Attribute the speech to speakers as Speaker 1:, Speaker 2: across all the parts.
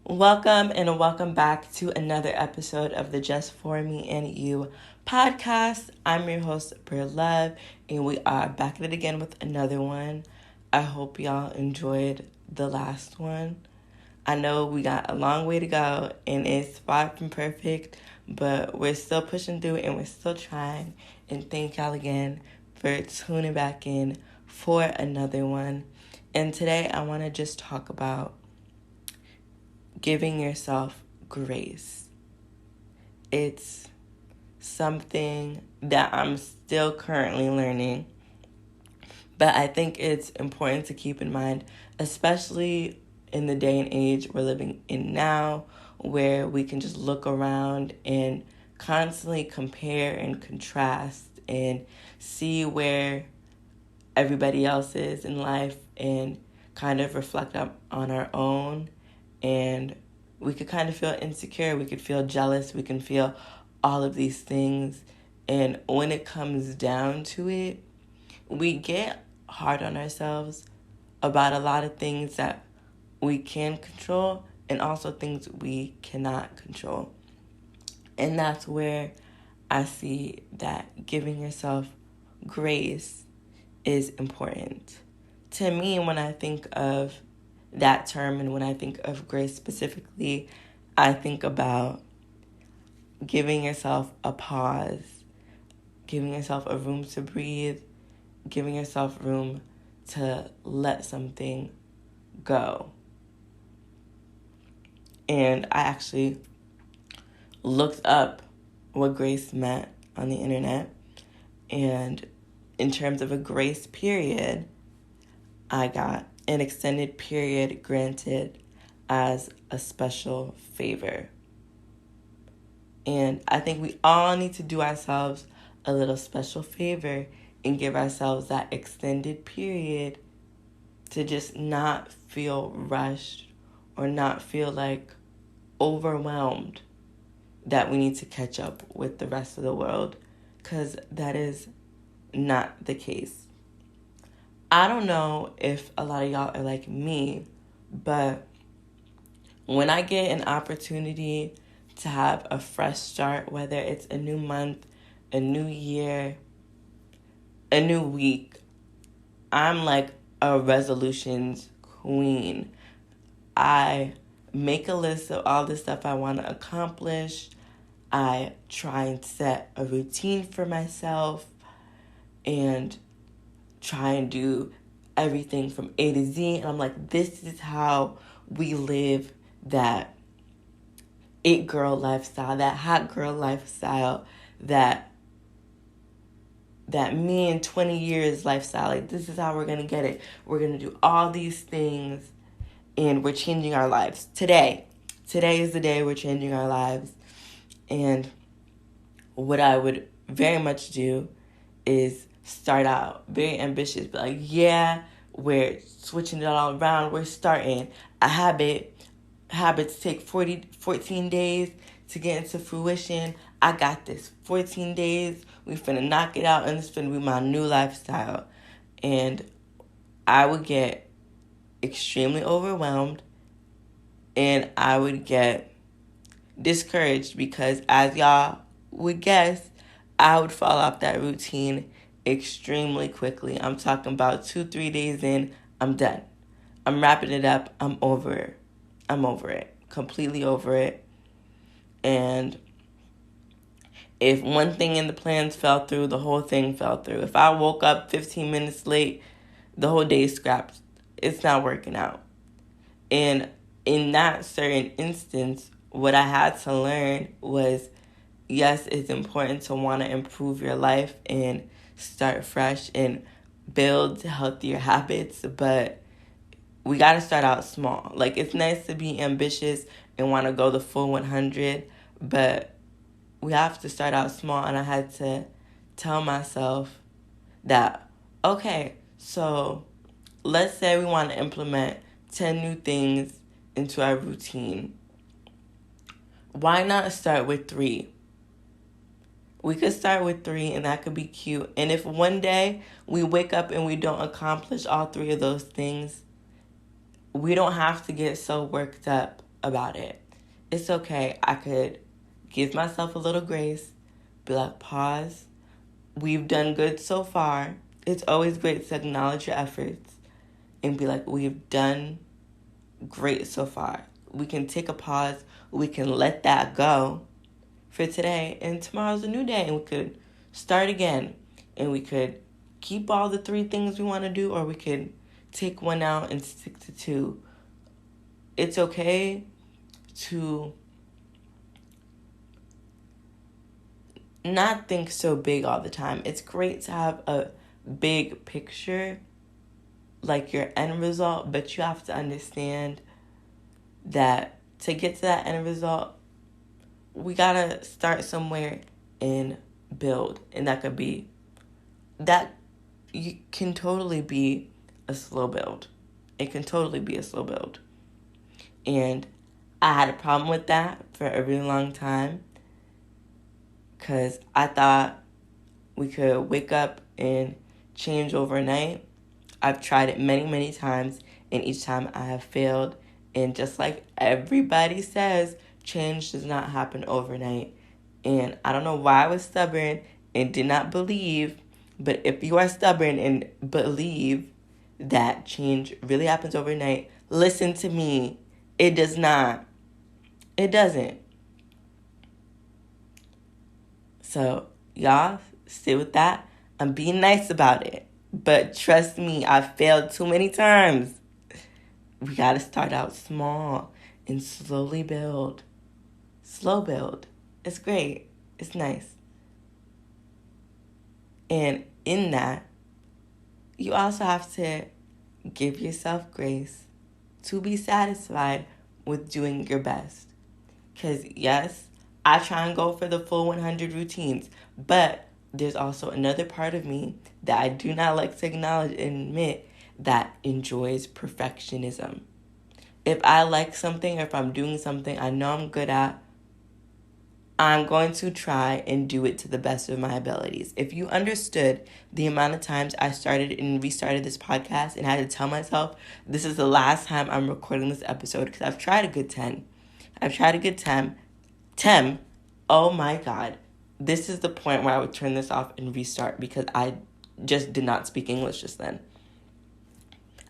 Speaker 1: Welcome and welcome back to another episode of the Just For Me and You podcast. I'm your host, Bria Love, and we are back at it again with another one. I hope y'all enjoyed the last one. I know we got a long way to go and it's far from perfect, but we're still pushing through and we're still trying. And thank y'all again for tuning back in for another one. And today I want to just talk about giving yourself grace. It's something that I'm still currently learning, but I think it's important to keep in mind, especially in the day and age we're living in now, where we can just look around and constantly compare and contrast and see where everybody else is in life and kind of reflect on our own. And we could kind of feel insecure, we could feel jealous, we can feel all of these things. And when it comes down to it, we get hard on ourselves about a lot of things that we can control and also things we cannot control. And that's where I see that giving yourself grace is important. To me, when I think of that term and when I think of grace specifically, I think about giving yourself a pause, giving yourself a room to breathe, giving yourself room to let something go. And I actually looked up what grace meant on the internet. And in terms of a grace period, I got an extended period granted as a special favor. And I think we all need to do ourselves a little special favor and give ourselves that extended period to just not feel rushed or not feel like overwhelmed that we need to catch up with the rest of the world, because that is not the case. I don't know if a lot of y'all are like me, but when I get an opportunity to have a fresh start, whether it's a new month, a new year, a new week, I'm like a resolutions queen. I make a list of all the stuff I want to accomplish. I try and set a routine for myself and try and do everything from A to Z. And I'm like, this is how we live that it girl lifestyle, that hot girl lifestyle, that me in 20 years lifestyle. Like, this is how we're going to get it. We're going to do all these things and we're changing our lives. Today is the day we're changing our lives. And what I would very much do is start out very ambitious, but like, yeah, we're switching it all around. We're starting a habit. Habits take 14 days to get into fruition. I got this. 14 days. We finna knock it out, and it's finna be my new lifestyle. And I would get extremely overwhelmed, and I would get discouraged because, as y'all would guess, I would fall off that routine extremely quickly. I'm talking about 2-3 days in, I'm done. I'm wrapping it up. I'm over it. Completely over it. And if one thing in the plans fell through, the whole thing fell through. If I woke up 15 minutes late, the whole day scrapped. It's not working out. And in that certain instance, what I had to learn was, yes, it's important to want to improve your life and start fresh and build healthier habits, but we got to start out small. Like, it's nice to be ambitious and want to go the full 100, but we have to start out small. And I had to tell myself that, okay, so let's say we want to implement 10 new things into our routine. Why not start with 3? We could start with 3 and that could be cute. And if one day we wake up and we don't accomplish all 3 of those things, we don't have to get so worked up about it. It's okay. I could give myself a little grace, be like, pause. We've done good so far. It's always great to acknowledge your efforts and be like, we've done great so far. We can take a pause. We can let that go for today. And tomorrow's a new day. And we could start again. And we could keep all the 3 things we want to do. Or we could take one out and stick to 2. It's okay to not think so big all the time. It's great to have a big picture, like your end result, but you have to understand that to get to that end result, we gotta start somewhere and build. And that you can totally be a slow build. It can totally be a slow build. And I had a problem with that for a really long time, because I thought we could wake up and change overnight. I've tried it many, many times, and each time I have failed. And just like everybody says, change does not happen overnight. And I don't know why I was stubborn and did not believe, but if you are stubborn and believe that change really happens overnight, listen to me. It does not. It doesn't. So, y'all, stay with that. I'm being nice about it. But trust me, I've failed too many times. We got to start out small and slowly build. Slow build. It's great. It's nice. And in that, you also have to give yourself grace to be satisfied with doing your best. Because yes, I try and go for the full 100 routines, but there's also another part of me that I do not like to acknowledge and admit that enjoys perfectionism. If I like something or if I'm doing something I know I'm good at, I'm going to try and do it to the best of my abilities. If you understood the amount of times I started and restarted this podcast and had to tell myself, this is the last time I'm recording this episode, because I've tried a good 10. I've tried a good 10. 10. Oh my God. This is the point where I would turn this off and restart, because I just did not speak English just then.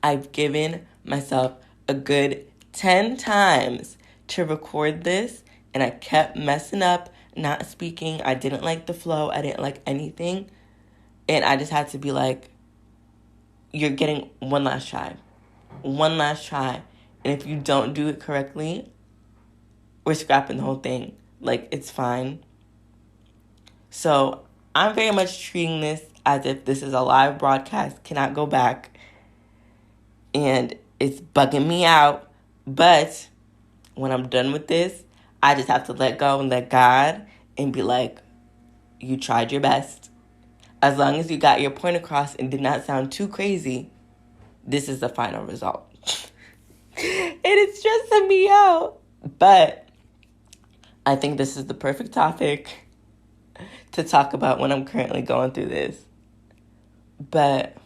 Speaker 1: I've given myself a good 10 times to record this, and I kept messing up, not speaking. I didn't like the flow. I didn't like anything. And I just had to be like, you're getting one last try. One last try. And if you don't do it correctly, we're scrapping the whole thing. Like, it's fine. So I'm very much treating this as if this is a live broadcast, cannot go back. And it's bugging me out. But when I'm done with this, I just have to let go and let God and be like, you tried your best. As long as you got your point across and did not sound too crazy, this is the final result. And it's stressing me out. But I think this is the perfect topic to talk about when I'm currently going through this. But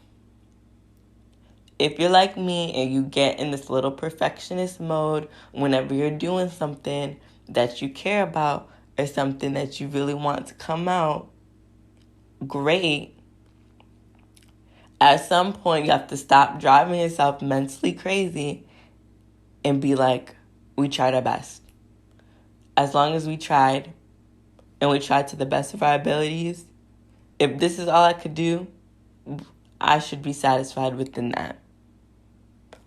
Speaker 1: if you're like me and you get in this little perfectionist mode whenever you're doing something that you care about or something that you really want to come out great, at some point you have to stop driving yourself mentally crazy and be like, we tried our best. As long as we tried, and we tried to the best of our abilities, if this is all I could do, I should be satisfied within that.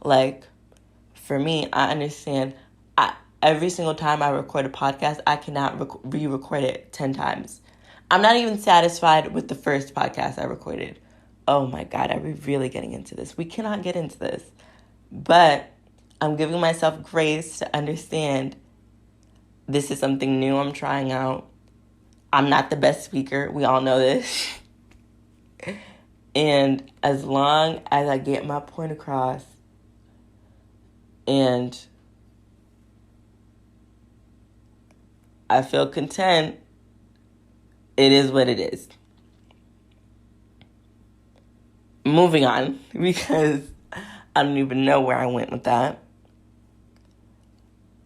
Speaker 1: Like, for me, I understand every single time I record a podcast, I cannot re-record it 10 times. I'm not even satisfied with the first podcast I recorded. Oh my God, are we really getting into this? We cannot get into this. But I'm giving myself grace to understand this is something new I'm trying out. I'm not the best speaker. We all know this. And as long as I get my point across and I feel content, it is what it is. Moving on, because I don't even know where I went with that.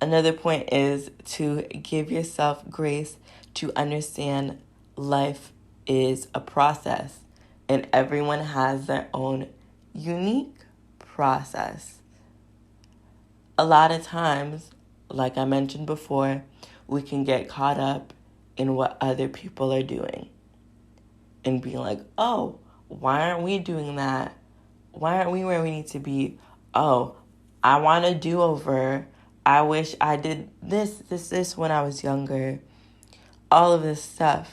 Speaker 1: Another point is to give yourself grace to understand life is a process and everyone has their own unique process. A lot of times, like I mentioned before, we can get caught up in what other people are doing and be like, oh, why aren't we doing that? Why aren't we where we need to be? Oh, I want a do-over. I wish I did this when I was younger. All of this stuff.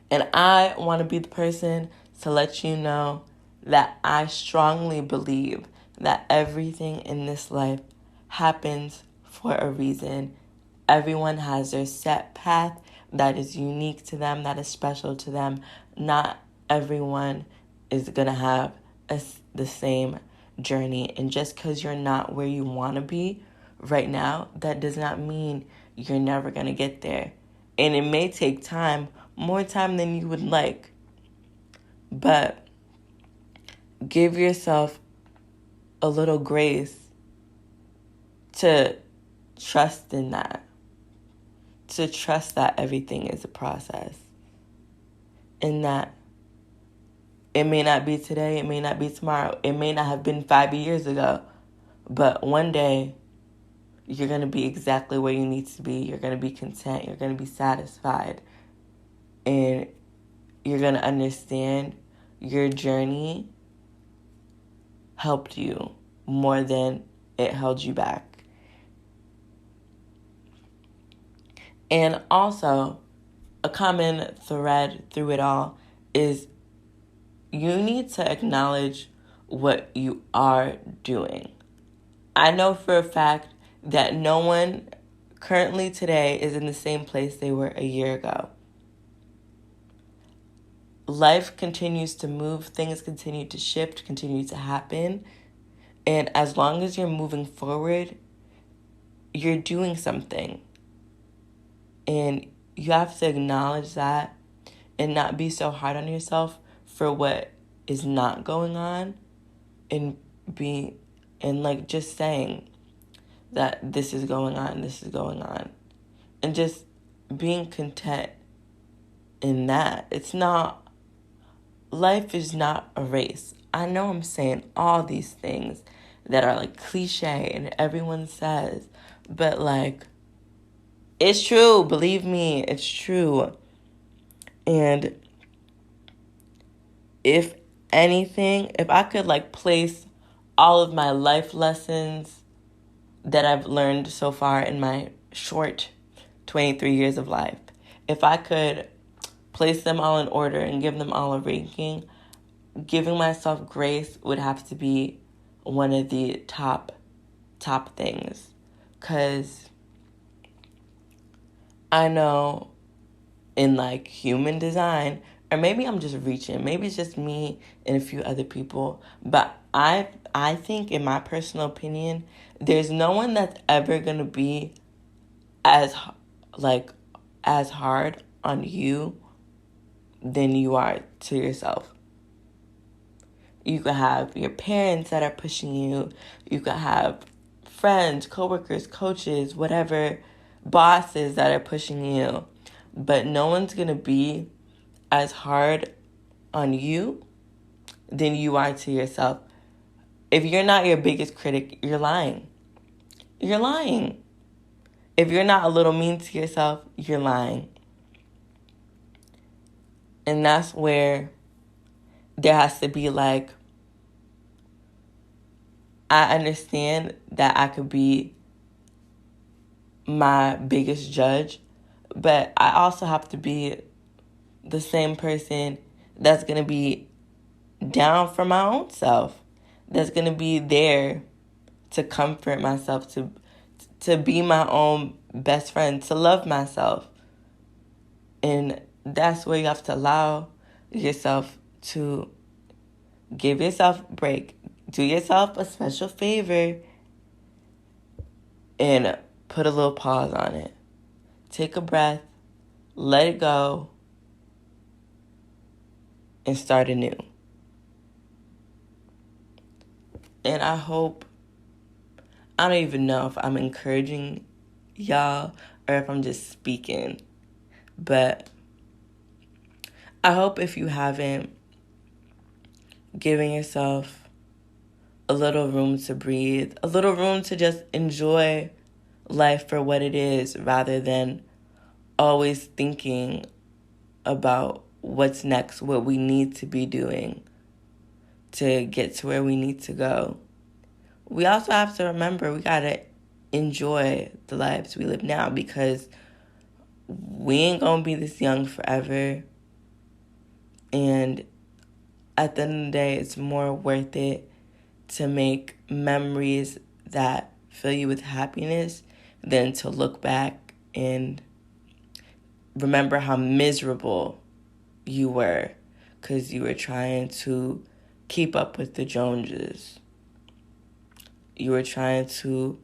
Speaker 1: And I want to be the person to let you know that I strongly believe that everything in this life happens for a reason. Everyone has their set path that is unique to them, that is special to them. Not everyone is going to have the same journey. And just because you're not where you want to be right now, that does not mean you're never going to get there. And it may take time, more time than you would like. But give yourself a little grace to trust in that. To trust that everything is a process. And that it may not be today, it may not be tomorrow, it may not have been 5 years ago. But one day, you're going to be exactly where you need to be. You're going to be content. You're going to be satisfied. And you're going to understand your journey helped you more than it held you back. And also, a common thread through it all is you need to acknowledge what you are doing. I know for a fact that no one currently today is in the same place they were a year ago. Life continues to move, things continue to shift, continue to happen. And as long as you're moving forward, you're doing something. And you have to acknowledge that and not be so hard on yourself for what is not going on and just saying that this is going on, this is going on. And just being content in that. Life is not a race. I know I'm saying all these things that are like cliche and everyone says, but like, it's true. Believe me, it's true. And if anything, if I could like place all of my life lessons that I've learned so far in my short 23 years of life, if I could place them all in order and give them all a ranking, giving myself grace would have to be one of the top things. Because I know in like human design, or maybe I'm just reaching, maybe it's just me and a few other people, but I think in my personal opinion, there's no one that's ever going to be as hard on you than you are to yourself. You could have your parents that are pushing you. You could have friends, coworkers, coaches, whatever, bosses that are pushing you. But no one's going to be as hard on you than you are to yourself. If you're not your biggest critic, you're lying. You're lying. If you're not a little mean to yourself, you're lying. And that's where there has to be like, I understand that I could be my biggest judge, but I also have to be the same person that's going to be down for my own self, that's going to be there to comfort myself, to be my own best friend, to love myself. And that's where you have to allow yourself to give yourself a break. Do yourself a special favor and put a little pause on it. Take a breath, let it go, and start anew. And I hope I don't even know if I'm encouraging y'all or if I'm just speaking. But I hope if you haven't, given yourself a little room to breathe, a little room to just enjoy life for what it is rather than always thinking about what's next, what we need to be doing to get to where we need to go. We also have to remember we gotta enjoy the lives we live now, because we ain't gonna be this young forever. And at the end of the day, it's more worth it to make memories that fill you with happiness than to look back and remember how miserable you were because you were trying to keep up with the Joneses. You were trying to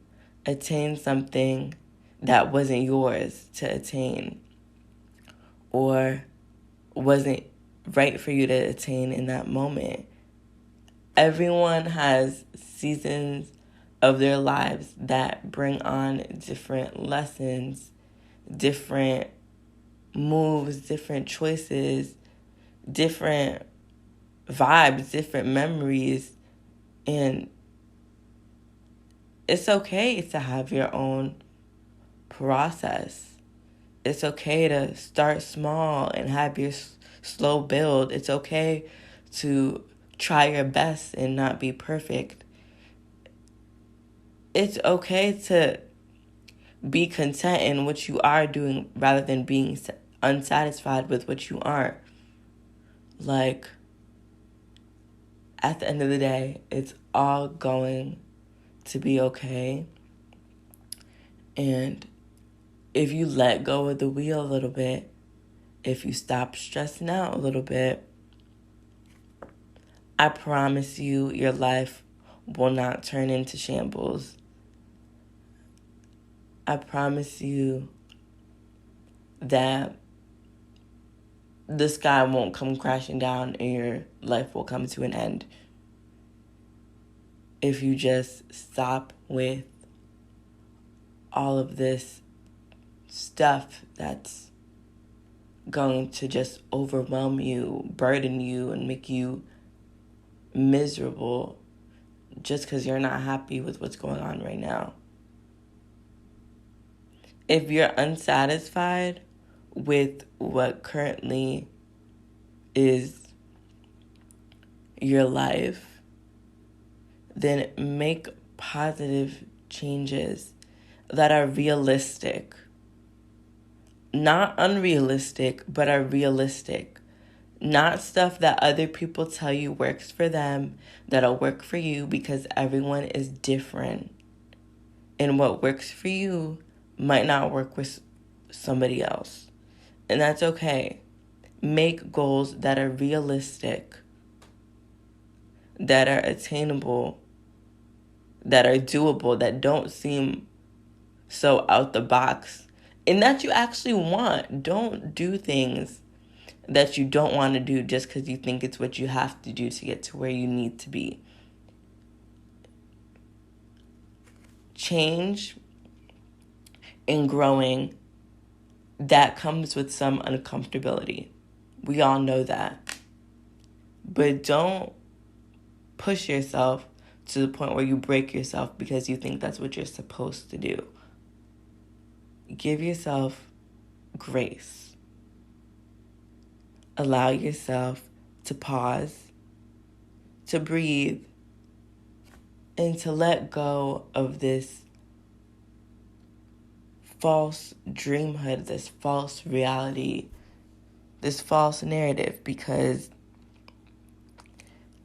Speaker 1: attain something that wasn't yours to attain or wasn't right for you to attain in that moment. Everyone has seasons of their lives that bring on different lessons, different moves, different choices, different vibes, different memories. And it's okay to have your own process. It's okay to start small and have your slow build. It's okay to try your best and not be perfect. It's okay to be content in what you are doing rather than being unsatisfied with what you aren't. Like, at the end of the day, it's all going to be okay. And if you let go of the wheel a little bit, if you stop stressing out a little bit, I promise you your life will not turn into shambles. I promise you that the sky won't come crashing down and your life will come to an end if you just stop with all of this stuff that's going to just overwhelm you, burden you, and make you miserable just because you're not happy with what's going on right now. If you're unsatisfied with what currently is your life, then make positive changes that are realistic. Not unrealistic, but are realistic. Not stuff that other people tell you works for them, that'll work for you, because everyone is different. And what works for you might not work with somebody else. And that's okay. Make goals that are realistic, that are attainable, that are doable, that don't seem so out the box, and that you actually want. Don't do things that you don't want to do just because you think it's what you have to do to get to where you need to be. Change and growing, that comes with some uncomfortability. We all know that. But don't push yourself to the point where you break yourself because you think that's what you're supposed to do. Give yourself grace. Allow yourself to pause, to breathe, and to let go of this false dreamhood, this false reality, this false narrative, because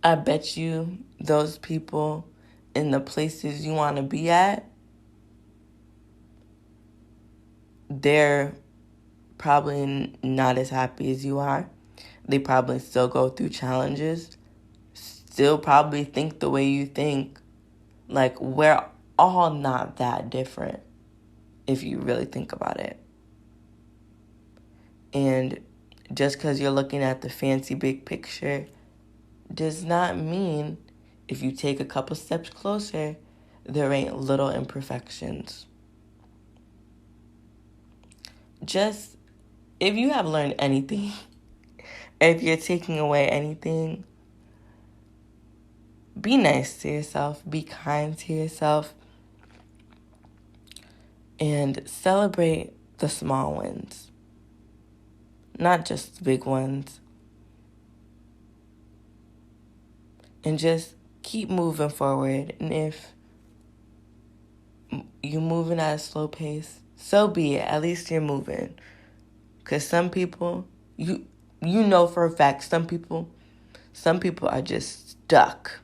Speaker 1: I bet you those people in the places you want to be at, they're probably not as happy as you are. They probably still go through challenges, still probably think the way you think. Like, we're all not that different if you really think about it. And just because you're looking at the fancy big picture does not mean if you take a couple steps closer there ain't little imperfections. Just, if you have learned anything, if you're taking away anything, be nice to yourself, be kind to yourself, and celebrate the small wins, not just the big ones. And just keep moving forward. And if you're moving at a slow pace, so be it. At least you're moving. Because some people, you know for a fact, some people are just stuck.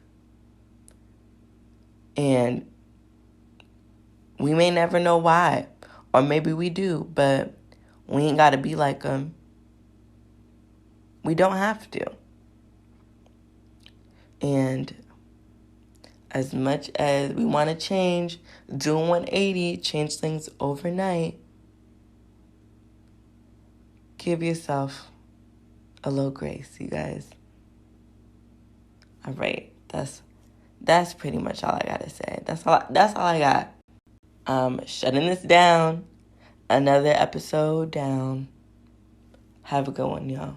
Speaker 1: And we may never know why. Or maybe we do, but we ain't got to be like them. We don't have to. And as much as we want to change, do 180, change things overnight, give yourself a little grace, you guys. All right, that's pretty much all I gotta say. That's all I got. Shutting this down. Another episode down. Have a good one, y'all.